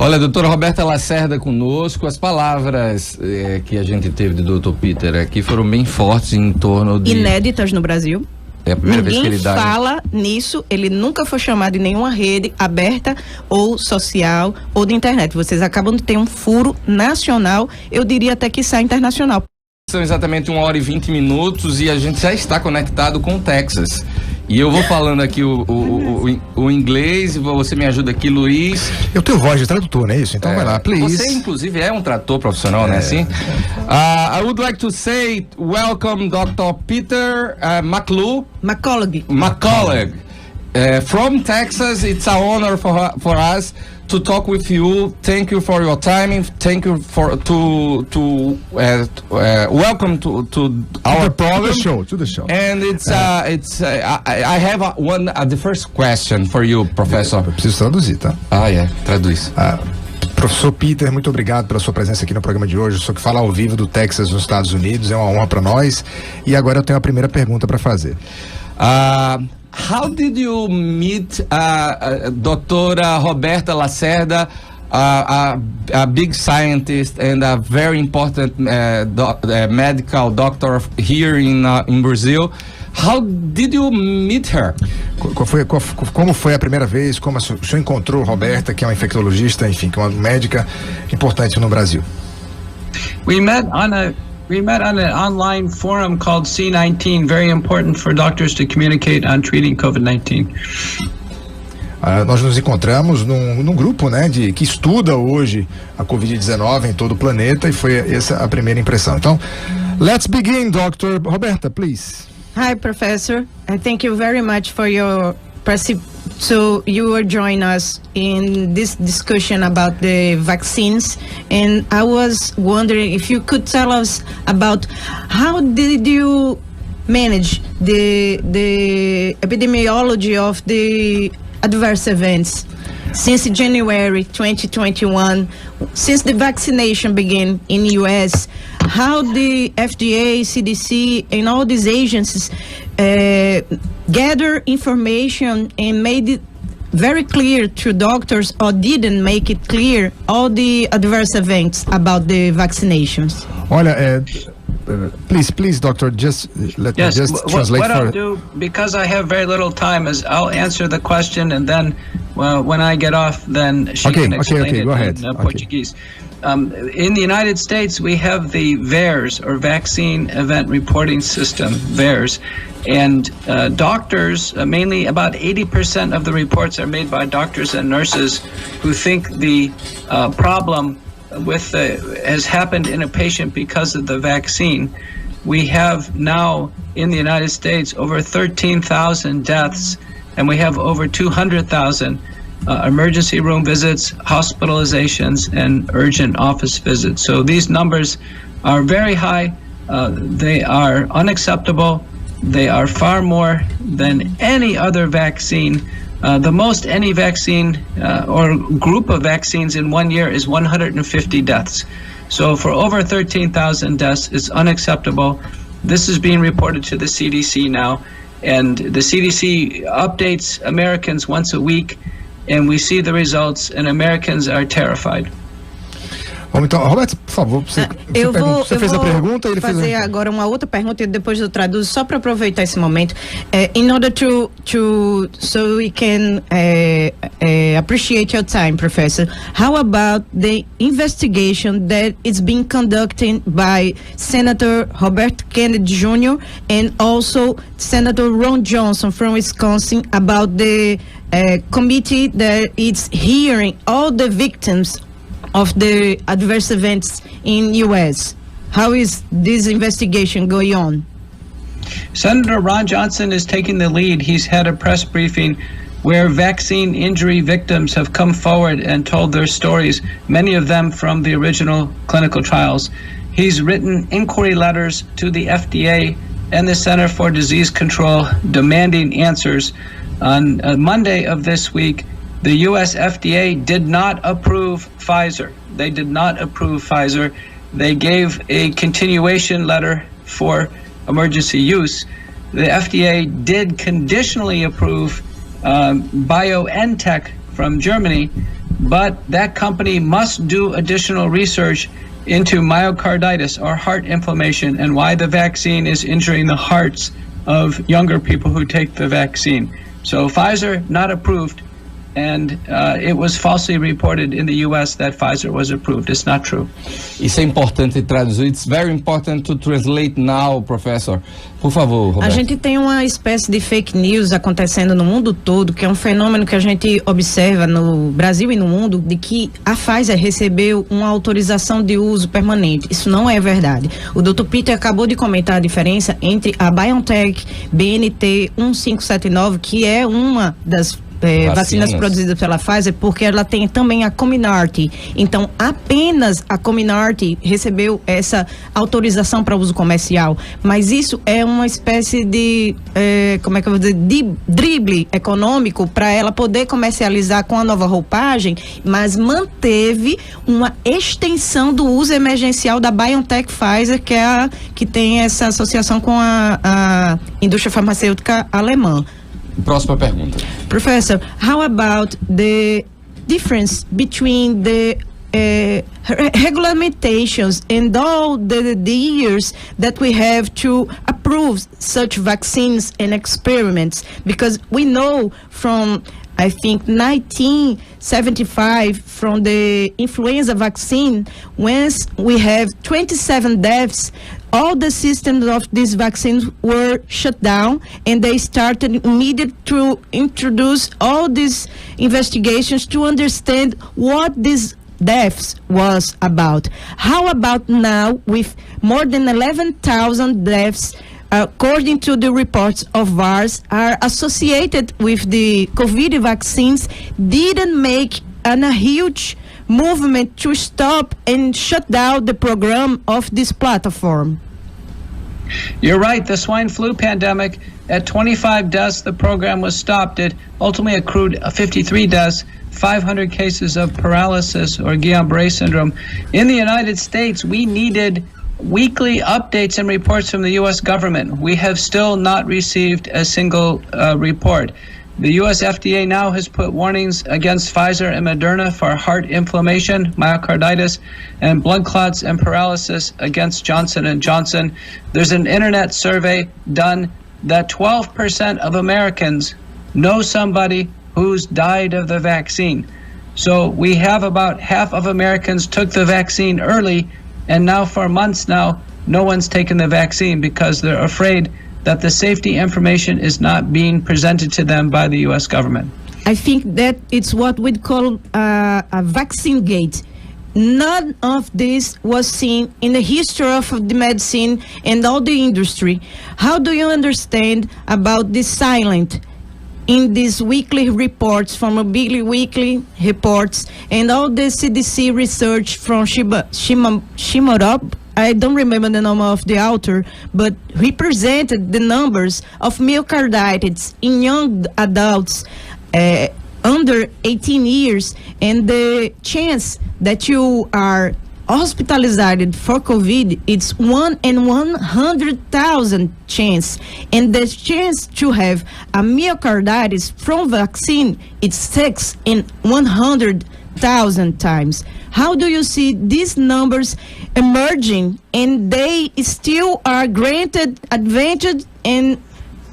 Olha, a doutora Roberta Lacerda conosco, as palavras que a gente teve do Dr. Peter aqui foram bem fortes em torno de... Inéditas no Brasil. É a primeira vez que ele Ninguém fala nisso, ele nunca foi chamado em nenhuma rede aberta ou social ou de internet. Vocês acabam de ter um furo nacional, eu diria até que sai internacional. São exatamente 1h20 e a gente já está conectado com o Texas. E eu vou falando aqui o inglês e você me ajuda aqui, Luiz. Eu tenho voz de tradutor, não é isso? Então vai lá, please. Você, inclusive, é um tradutor profissional, né? Assim? I would like to say welcome Dr. Peter McCullough. From Texas. It's an honor for us to talk with you. Thank you for your time. Thank you for welcome to our program. To the show. And I have the first question for you, Professor. Eu preciso traduzir, tá? Traduz. Professor Peter, muito obrigado pela sua presença aqui no programa de hoje. O senhor que fala ao vivo do Texas, nos Estados Unidos, é uma honra para nós. E agora eu tenho a primeira pergunta para fazer. How did you meet Doutora Roberta Lacerda, a big scientist and a very important medical doctor here in Brazil? How did you meet her? Como foi a primeira vez? Como o senhor encontrou Roberta, que é uma infectologista, enfim, que é uma médica importante no Brasil? We met on an online forum called C19, very important for doctors to communicate on treating COVID-19. Nós nos encontramos num grupo, né, que estuda hoje a Covid-19 em todo o planeta, e foi essa a primeira impressão. Então, let's begin, Dr. Roberta, please. Hi, Professor. Thank you very much for your So you will join us in this discussion about the vaccines, and I was wondering if you could tell us about how did you manage the epidemiology of the adverse events since January 2021, since the vaccination began in the U.S., how the FDA, CDC, and all these agencies gather information and made it very clear to doctors, or didn't make it clear, all the adverse events about the vaccinations. Olha, please, doctor, just let me just translate. What I'll do, because I have very little time, is I'll answer the question, and then when I get off, then she can explain it go ahead. in Portuguese. In the United States, we have the VAERS, or Vaccine Event Reporting System, VAERS, and doctors, mainly about 80% of the reports are made by doctors and nurses who think the problem has happened in a patient because of the vaccine. We have now in the United States over 13,000 deaths, and we have over 200,000 emergency room visits, hospitalizations, and urgent office visits. So these numbers are very high. They are unacceptable. They are far more than any other vaccine. The most any vaccine or group of vaccines in 1 year is 150 deaths. So for over 13,000 deaths, it's unacceptable. This is being reported to the CDC now, and the CDC updates Americans once a week, and we see the results, and Americans are terrified. Vamos então, Roberto, por favor, você fez a pergunta e ele fez fazer agora uma outra pergunta e depois eu traduzo só para aproveitar esse momento. In order so we can appreciate your time, Professor. How about the investigation that is being conducted by Senator Robert Kennedy Jr. and also Senator Ron Johnson from Wisconsin about the committee that is hearing all the victims of the adverse events in U.S. How is this investigation going on? Senator Ron Johnson is taking the lead. He's had a press briefing where vaccine injury victims have come forward and told their stories, many of them from the original clinical trials. He's written inquiry letters to the FDA and the Center for Disease Control demanding answers. On Monday of this week, the U.S. FDA did not approve Pfizer. They did not approve Pfizer. They gave a continuation letter for emergency use. The FDA did conditionally approve BioNTech from Germany, but that company must do additional research into myocarditis or heart inflammation and why the vaccine is injuring the hearts of younger people who take the vaccine. So Pfizer not approved, and it was falsely reported in the U.S. that Pfizer was approved. It's not true. Isso é importante traduzir. It's very important to translate now, professor. Por favor, Roberto. A gente tem uma espécie de fake news acontecendo no mundo todo, que é um fenômeno que a gente observa no Brasil e no mundo, de que a Pfizer recebeu uma autorização de uso permanente. Isso não é verdade. O Dr. Peter acabou de comentar a diferença entre a BioNTech BNT 1579, que é uma das vacinas produzidas pela Pfizer, porque ela tem também a Comirnaty. Então, apenas a Comirnaty recebeu essa autorização para uso comercial. Mas isso é uma espécie de, como é que eu vou dizer, de drible econômico para ela poder comercializar com a nova roupagem, mas manteve uma extensão do uso emergencial da BioNTech Pfizer, que é a que tem essa associação com a indústria farmacêutica alemã. Próxima pergunta. Professor, how about the difference between the regulamentations and all the years that we have to approve such vaccines and experiments? Because we know from, I think, 1975, from the influenza vaccine, once we have 27 deaths, all the systems of these vaccines were shut down, and they started immediately to introduce all these investigations to understand what these deaths was about. How about now, with more than 11,000 deaths, according to the reports of VAERS, are associated with the COVID vaccines, didn't make a huge movement to stop and shut down the program of this platform? You're right. The swine flu pandemic, at 25 deaths, the program was stopped. It ultimately accrued 53 deaths, 500 cases of paralysis or Guillain-Barré syndrome. In the United States, we needed weekly updates and reports from the U.S. government. We have still not received a single report. The U.S. FDA now has put warnings against Pfizer and Moderna for heart inflammation, myocarditis, and blood clots and paralysis against Johnson & Johnson. There's an internet survey done that 12% of Americans know somebody who's died of the vaccine. So we have about half of Americans took the vaccine early, and now for months now, no one's taken the vaccine because they're afraid that the safety information is not being presented to them by the U.S. government. I think that it's what we'd call a vaccine gate. None of this was seen in the history of the medicine and all the industry. How do you understand about this silent in these weekly reports from Mobili Weekly reports and all the CDC research from Shimorov? I don't remember the name of the author, but he presented the numbers of myocarditis in young adults under 18 years, and the chance that you are hospitalized for COVID, it's 1 in 100,000 chance, and the chance to have a myocarditis from vaccine, it's 6 in 100,000 times. How do you see these numbers emerging, and they still are granted advantage and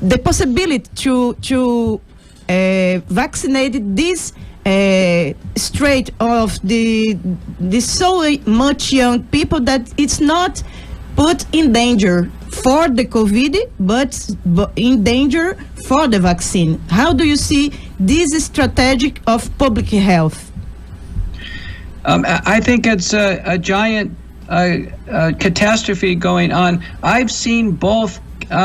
the possibility to vaccinate this straight of the so much young people that it's not put in danger for the COVID, but in danger for the vaccine? How do you see this strategy of public health? I think it's a giant catastrophe going on. I've seen both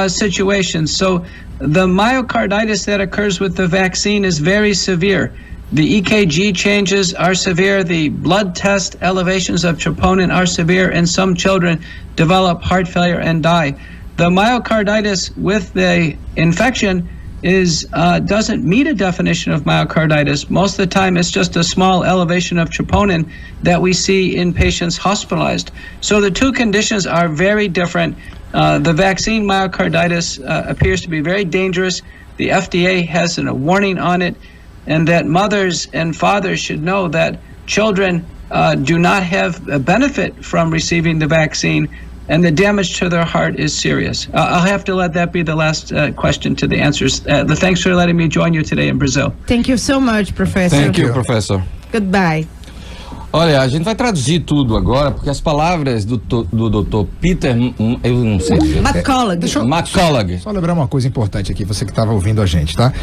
situations. So the myocarditis that occurs with the vaccine is very severe. The EKG changes are severe. The blood test elevations of troponin are severe, and some children develop heart failure and die. The myocarditis with the infection doesn't meet a definition of myocarditis. Most of the time, it's just a small elevation of troponin that we see in patients hospitalized. So the two conditions are very different. The vaccine myocarditis appears to be very dangerous. The FDA has a warning on it. and that mothers and fathers should know that children do not have a benefit from receiving the vaccine, and the damage to their heart is serious. I'll have to let that be the last question to the answers. Thanks for letting me join you today in Brazil. Thank you so much, Professor. Thank you, Professor. Goodbye. Olha, a gente vai traduzir tudo agora, porque as palavras do Dr. Peter, eu não sei. McCullough. McCullough. Só lembrar uma coisa importante aqui, você que estava ouvindo a gente, tá?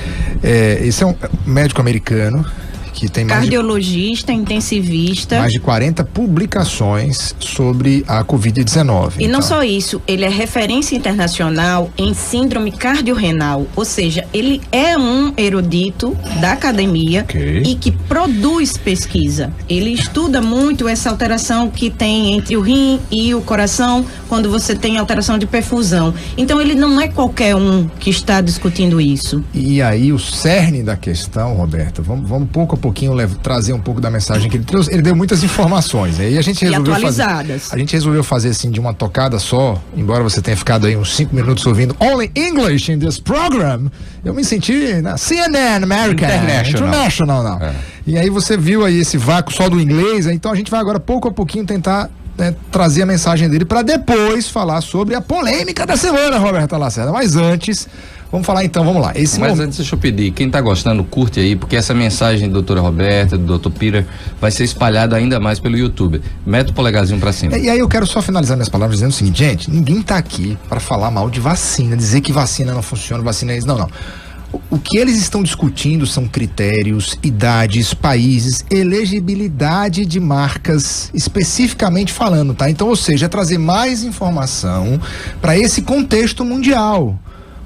Esse é um médico americano que tem cardiologista, intensivista. Mais de 40 publicações sobre a Covid-19. E não só isso, ele é referência internacional em síndrome cardiorrenal, ou seja, ele é um erudito da academia e que produz pesquisa. Ele estuda muito essa alteração que tem entre o rim e o coração quando você tem alteração de perfusão. Então ele não é qualquer um que está discutindo isso. E aí o cerne da questão, Roberto, vamos pouco a pouquinho trazer um pouco da mensagem que ele trouxe. Ele deu muitas informações, né? E a gente resolveu fazer assim de uma tocada só, embora você tenha ficado aí uns 5 minutos ouvindo Only English in this program, eu me senti na CNN American International não. E aí você viu aí esse vácuo só do inglês, então a gente vai agora pouco a pouquinho tentar trazer a mensagem dele para depois falar sobre a polêmica da semana, Roberto Lacerda. Mas antes, vamos falar então, vamos lá. Mas antes deixa eu pedir, quem tá gostando, curte aí, porque essa mensagem da doutora Roberta, do Dr. Peter, vai ser espalhada ainda mais pelo YouTube. Mete o polegarzinho pra cima. E aí eu quero só finalizar minhas palavras dizendo o seguinte, gente, ninguém tá aqui para falar mal de vacina, dizer que vacina não funciona, vacina é isso, não. O que eles estão discutindo são critérios, idades, países, elegibilidade de marcas, especificamente falando, tá? Então, ou seja, é trazer mais informação para esse contexto mundial.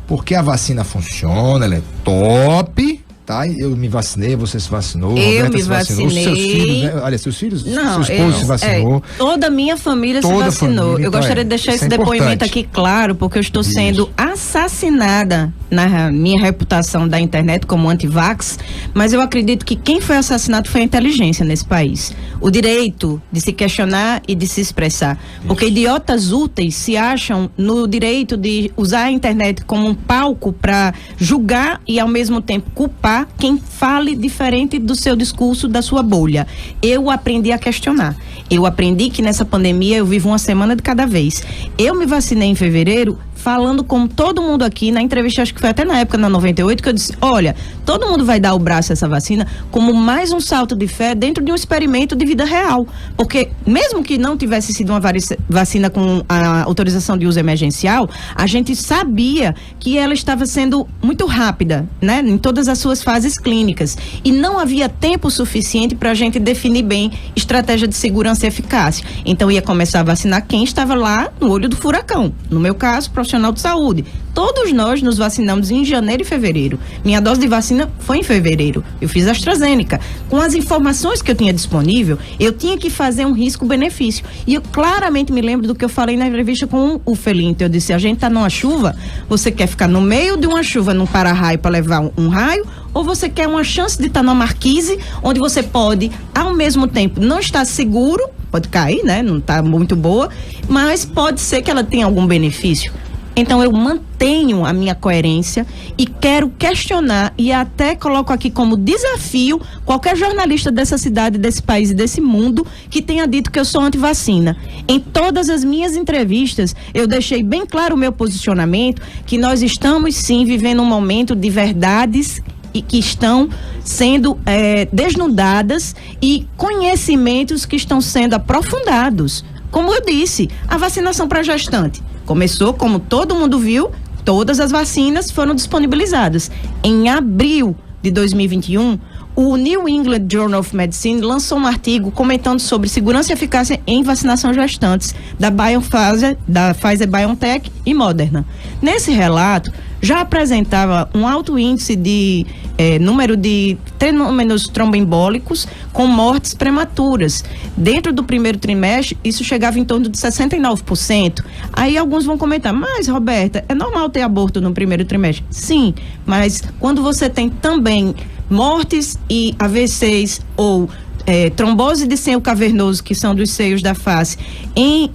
Porque a vacina funciona, ela é top, tá? Eu me vacinei, você se vacinou, eu me vacinei. Os seus filhos, né? Olha, seus filhos, não, seu esposo se vacinou. Toda a minha família se vacinou. Família, eu gostaria de deixar esse depoimento aqui claro, porque eu estou sendo assassinada na minha reputação da internet como anti-vax, mas eu acredito que quem foi assassinado foi a inteligência nesse país. O direito de se questionar e de se expressar. Porque idiotas úteis se acham no direito de usar a internet como um palco para julgar e ao mesmo tempo culpar quem fale diferente do seu discurso, da sua bolha. Eu aprendi a questionar. Eu aprendi que nessa pandemia eu vivo uma semana de cada vez. Eu me vacinei em fevereiro, falando como todo mundo aqui, na entrevista, acho que foi até na época, na 98, que eu disse, olha, todo mundo vai dar o braço a essa vacina como mais um salto de fé dentro de um experimento de vida real. Porque mesmo que não tivesse sido uma vacina com a autorização de uso emergencial, a gente sabia que ela estava sendo muito rápida, né, em todas as suas fases clínicas. E não havia tempo suficiente para a gente definir bem estratégia de segurança e eficácia. Então ia começar a vacinar quem estava lá no olho do furacão. No meu caso, profissional de saúde. Todos nós nos vacinamos em janeiro e fevereiro. Minha dose de vacina foi em fevereiro. Eu fiz a AstraZeneca. Com as informações que eu tinha disponível, eu tinha que fazer um risco-benefício. E eu claramente me lembro do que eu falei na entrevista com o Felinto. Eu disse, a gente tá numa chuva, você quer ficar no meio de uma chuva num para-raio para levar um raio, ou você quer uma chance de estar numa marquise, onde você pode, ao mesmo tempo, não estar seguro, pode cair, né? Não está muito boa, mas pode ser que ela tenha algum benefício. Então eu mantenho a minha coerência e quero questionar e até coloco aqui como desafio qualquer jornalista dessa cidade, desse país e desse mundo que tenha dito que eu sou anti-vacina. Em todas as minhas entrevistas eu deixei bem claro o meu posicionamento, que nós estamos sim vivendo um momento de verdades e que estão sendo desnudadas e conhecimentos que estão sendo aprofundados. Como eu disse, a vacinação para gestante começou, como todo mundo viu, todas as vacinas foram disponibilizadas. Em abril de 2021, o New England Journal of Medicine lançou um artigo comentando sobre segurança e eficácia em vacinação gestantes da Pfizer-BioNTech e Moderna. Nesse relato, já apresentava um alto índice de número de fenômenos tromboembólicos com mortes prematuras. Dentro do primeiro trimestre, isso chegava em torno de 69%. Aí alguns vão comentar, mas Roberta, é normal ter aborto no primeiro trimestre? Sim, mas quando você tem também mortes e AVCs ou trombose de seio cavernoso, que são dos seios da face, em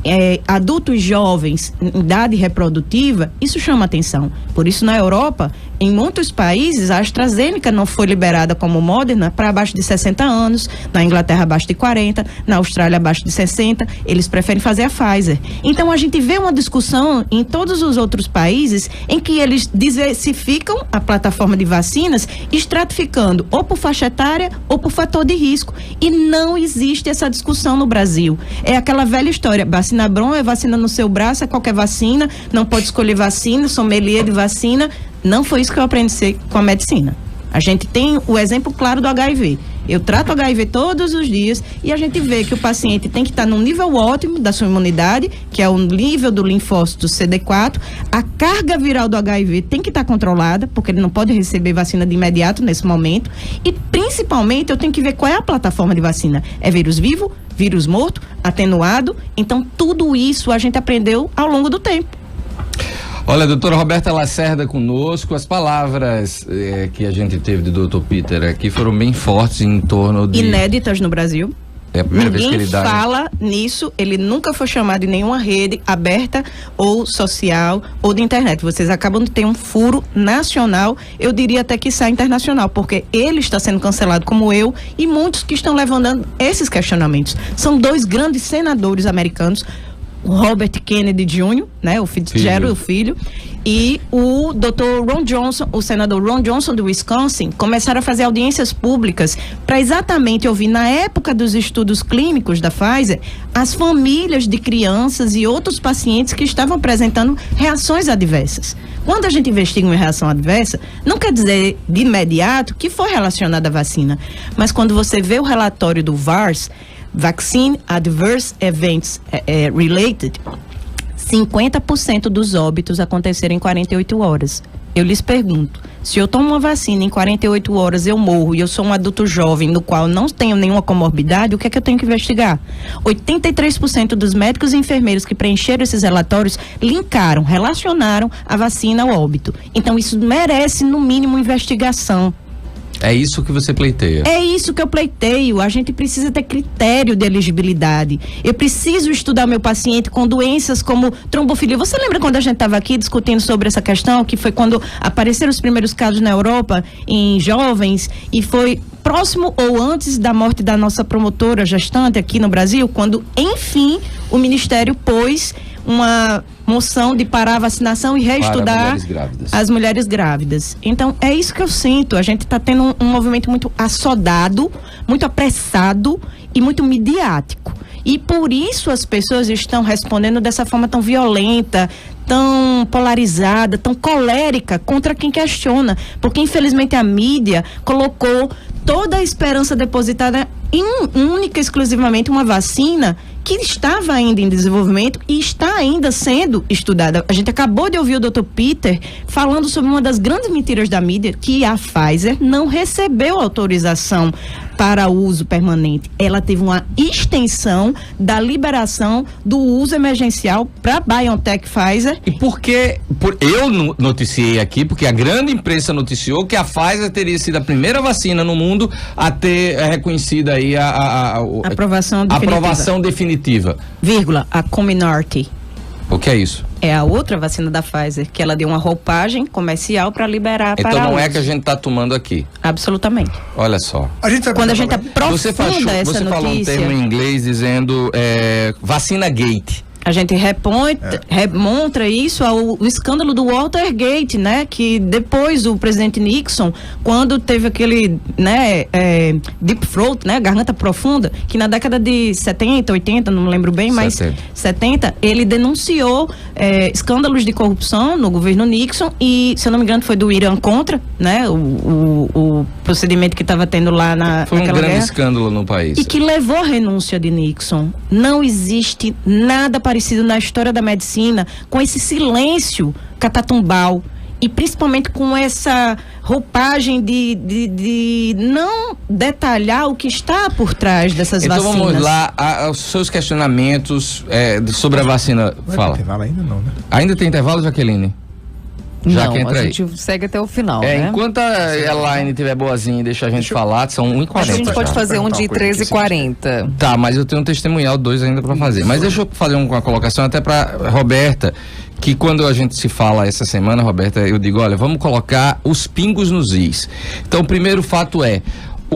adultos jovens em idade reprodutiva, isso chama atenção. Por isso, na Europa, em muitos países, a AstraZeneca não foi liberada como Moderna para abaixo de 60 anos, na Inglaterra abaixo de 40, na Austrália abaixo de 60, eles preferem fazer a Pfizer. Então, a gente vê uma discussão em todos os outros países em que eles diversificam a plataforma de vacinas, estratificando ou por faixa etária ou por fator de risco. E não existe essa discussão no Brasil. É aquela velha história, vacina Bron é vacina no seu braço, é qualquer vacina, não pode escolher vacina, sommelier de vacina. Não foi isso que eu aprendi com a medicina. A gente tem o exemplo claro do HIV. Eu trato HIV todos os dias e a gente vê que o paciente tem que estar num nível ótimo da sua imunidade, que é o nível do linfócito CD4. A carga viral do HIV tem que estar controlada, porque ele não pode receber vacina de imediato nesse momento. E principalmente eu tenho que ver qual é a plataforma de vacina. É vírus vivo, vírus morto, atenuado. Então tudo isso a gente aprendeu ao longo do tempo. Olha, a doutora Roberta Lacerda conosco, as palavras que a gente teve do doutor Peter aqui foram bem fortes em torno de... Inéditas no Brasil. É a primeira vez que ele Ninguém fala nisso, ele nunca foi chamado em nenhuma rede aberta ou social ou de internet. Vocês acabam de ter um furo nacional, eu diria até que sai internacional, porque ele está sendo cancelado como eu e muitos que estão levantando esses questionamentos. São dois grandes senadores americanos, o Robert Kennedy Jr., né, o Fitzgerald, o filho, e o Dr. Ron Johnson, o senador Ron Johnson do Wisconsin, começaram a fazer audiências públicas para exatamente ouvir, na época dos estudos clínicos da Pfizer, as famílias de crianças e outros pacientes que estavam apresentando reações adversas. Quando a gente investiga uma reação adversa, não quer dizer de imediato que foi relacionada à vacina, mas quando você vê o relatório do VAERS, Vaccine Adverse Events Related, 50% dos óbitos aconteceram em 48 horas. Eu lhes pergunto, se eu tomo uma vacina em 48 horas eu morro e eu sou um adulto jovem no qual não tenho nenhuma comorbidade, o que é que eu tenho que investigar? 83% dos médicos e enfermeiros que preencheram esses relatórios relacionaram a vacina ao óbito. Então isso merece no mínimo investigação. É isso que você pleiteia? É isso que eu pleiteio. A gente precisa ter critério de elegibilidade. Eu preciso estudar meu paciente com doenças como trombofilia. Você lembra quando a gente estava aqui discutindo sobre essa questão, que foi quando apareceram os primeiros casos na Europa em jovens e foi próximo ou antes da morte da nossa promotora gestante aqui no Brasil, quando, enfim, o Ministério pôs uma moção de parar a vacinação e reestudar as mulheres grávidas. Então, é isso que eu sinto. A gente está tendo um movimento muito assodado, muito apressado e muito midiático. E por isso as pessoas estão respondendo dessa forma tão violenta, tão polarizada, tão colérica contra quem questiona. Porque, infelizmente, a mídia colocou toda a esperança depositada em única e exclusivamente uma vacina que estava ainda em desenvolvimento e está ainda sendo estudada. A gente acabou de ouvir o Dr. Peter falando sobre uma das grandes mentiras da mídia, que a Pfizer não recebeu autorização para uso permanente. Ela teve uma extensão da liberação do uso emergencial para a BioNTech Pfizer. E por que eu noticiei aqui, porque a grande imprensa noticiou que a Pfizer teria sido a primeira vacina no mundo a ter reconhecido aí a aprovação definitiva. Vírgula, a Comirnaty. O que é isso? É a outra vacina da Pfizer, que ela deu uma roupagem comercial para liberar então para não uso. É que a gente está tomando aqui. Absolutamente. Olha só. Quando a gente aprofunda você essa falou um notícia, termo em inglês dizendo vacina gate. A gente remonta isso ao escândalo do Watergate, né? Que depois o presidente Nixon, quando teve aquele, né, deep throat, né? Garganta profunda, que na década de 70, 80, não me lembro bem, mas 70, ele denunciou escândalos de corrupção no governo Nixon e, se eu não me engano, foi do Irã contra, né? O procedimento que estava tendo lá foi naquela um grande guerra, escândalo no país. E que levou à renúncia de Nixon. Não existe nada parecido na história da medicina com esse silêncio catatumbal e principalmente com essa roupagem de não detalhar o que está por trás dessas vacinas. Então vamos lá, os seus questionamentos sobre a vacina. Fala. Tem intervalo ainda não, né? Ainda tem intervalo, Jaqueline? Já não, que entra a aí. gente segue até o final, né? Enquanto a Elaine estiver boazinha e deixa a gente falar, são 1h40. A gente pode fazer um de 13h40. Tá, mas eu tenho um testemunhal 2 ainda para fazer. Mas deixa eu fazer uma colocação até para Roberta, que quando a gente se fala essa semana, Roberta, eu digo, olha, vamos colocar os pingos nos is. Então, o primeiro fato é,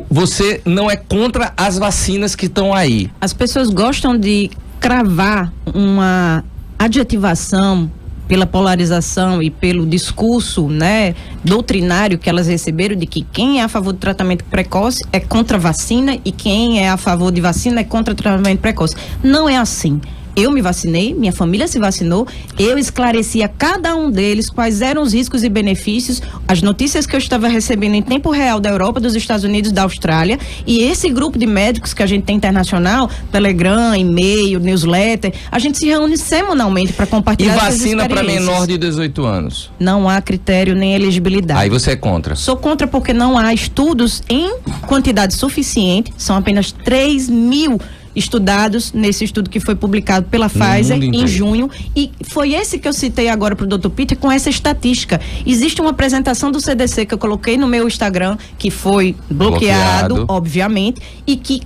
você não é contra as vacinas que estão aí. As pessoas gostam de cravar uma adjetivação pela polarização e pelo discurso, né, doutrinário que elas receberam de que quem é a favor do tratamento precoce é contra a vacina e quem é a favor de vacina é contra o tratamento precoce. Não é assim. Eu me vacinei, minha família se vacinou, eu esclareci a cada um deles quais eram os riscos e benefícios, as notícias que eu estava recebendo em tempo real da Europa, dos Estados Unidos, da Austrália, e esse grupo de médicos que a gente tem internacional, Telegram, e-mail, newsletter, a gente se reúne semanalmente para compartilhar essas experiências. E vacina para menor de 18 anos? Não há critério nem elegibilidade. Aí você é contra? Sou contra porque não há estudos em quantidade suficiente, são apenas 3.000 estudados nesse estudo que foi publicado pela Pfizer em junho, e foi esse que eu citei agora para o Dr. Peter com essa estatística. Existe uma apresentação do CDC que eu coloquei no meu Instagram, que foi bloqueado. Obviamente, e que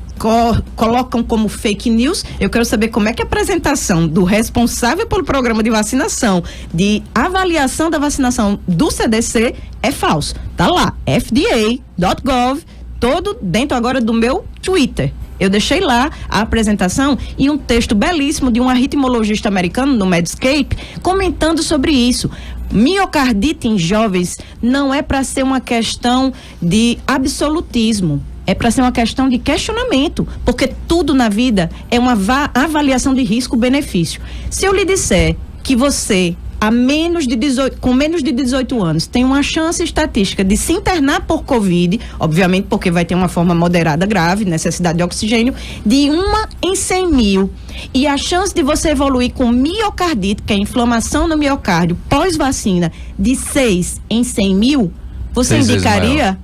colocam como fake news. Eu quero saber como é que a apresentação do responsável pelo programa de vacinação, de avaliação da vacinação do CDC é falso. Tá lá, fda.gov, todo dentro agora do meu Twitter. Eu deixei lá a apresentação e um texto belíssimo de um arritmologista americano no Medscape comentando sobre isso. Miocardite em jovens não é para ser uma questão de absolutismo, é para ser uma questão de questionamento, porque tudo na vida é uma avaliação de risco-benefício. Se eu lhe disser que você, com menos de 18 anos, tem uma chance estatística de se internar por Covid, obviamente porque vai ter uma forma moderada grave, necessidade de oxigênio, de 1 em 100 mil. E a chance de você evoluir com miocardite, que é inflamação no miocárdio, pós-vacina, de 6 em 100 mil, você indicaria?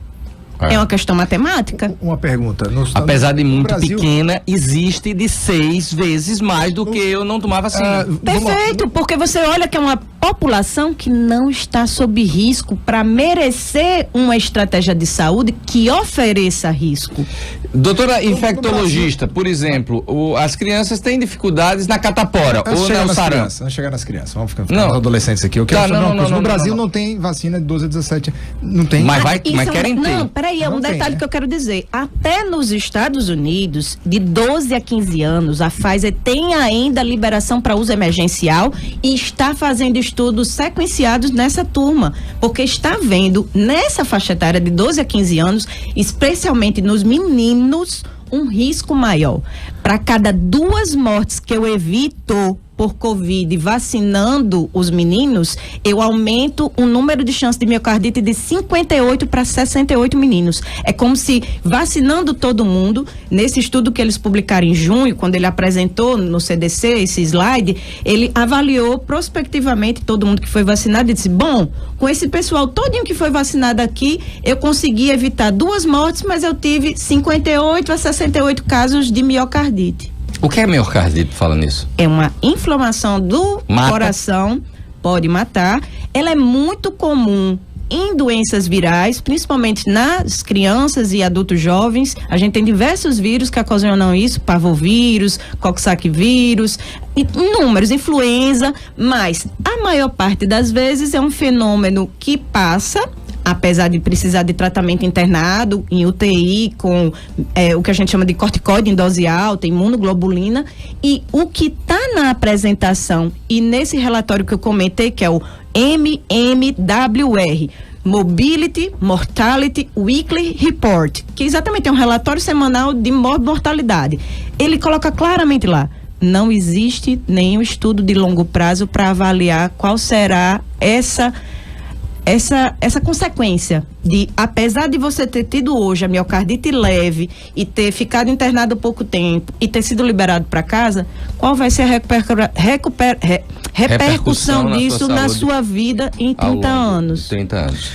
É uma questão matemática. Uma pergunta. Apesar de muito Brasil, pequena, existe de 6 vezes mais do que eu não tomar vacina. Perfeito, porque você olha que é uma população que não está sob risco para merecer uma estratégia de saúde que ofereça risco. Doutora infectologista, por exemplo, as crianças têm dificuldades na catapora ou no sarampo. Vamos chegar nas crianças, vamos ficar nos adolescentes aqui. Eu quero saber uma coisa. No Brasil não tem vacina de 12 a 17. Não tem. Mas querem ter. Não, peraí, é um detalhe que eu quero dizer. Até nos Estados Unidos, de 12 a 15 anos, a Pfizer tem ainda liberação para uso emergencial e está fazendo estudos sequenciados nessa turma, porque está vendo nessa faixa etária de 12 a 15 anos, especialmente nos meninos, um risco maior. Para cada 2 mortes que eu evito por Covid vacinando os meninos, eu aumento o número de chances de miocardite de 58 para 68 meninos. É como se vacinando todo mundo, nesse estudo que eles publicaram em junho, quando ele apresentou no CDC esse slide, ele avaliou prospectivamente todo mundo que foi vacinado e disse, bom, com esse pessoal todinho que foi vacinado aqui, eu consegui evitar 2 mortes, mas eu tive 58 a 68 casos de miocardite. O que é miocardite, fala nisso? É uma inflamação do coração, pode matar. Ela é muito comum em doenças virais, principalmente nas crianças e adultos jovens. A gente tem diversos vírus que ocasionam isso, parvovírus, coxsackie-vírus, inúmeros, influenza, mas a maior parte das vezes é um fenômeno que passa, apesar de precisar de tratamento internado, em UTI, com o que a gente chama de corticoide em dose alta, imunoglobulina, e o que está na apresentação e nesse relatório que eu comentei, que é o MMWR, Mobility Mortality Weekly Report, que exatamente é um relatório semanal de mortalidade. Ele coloca claramente lá, não existe nenhum estudo de longo prazo para avaliar qual será essa consequência de, apesar de você ter tido hoje a miocardite leve e ter ficado internado pouco tempo e ter sido liberado para casa, qual vai ser a repercussão disso na sua vida em 30 anos? 30 anos.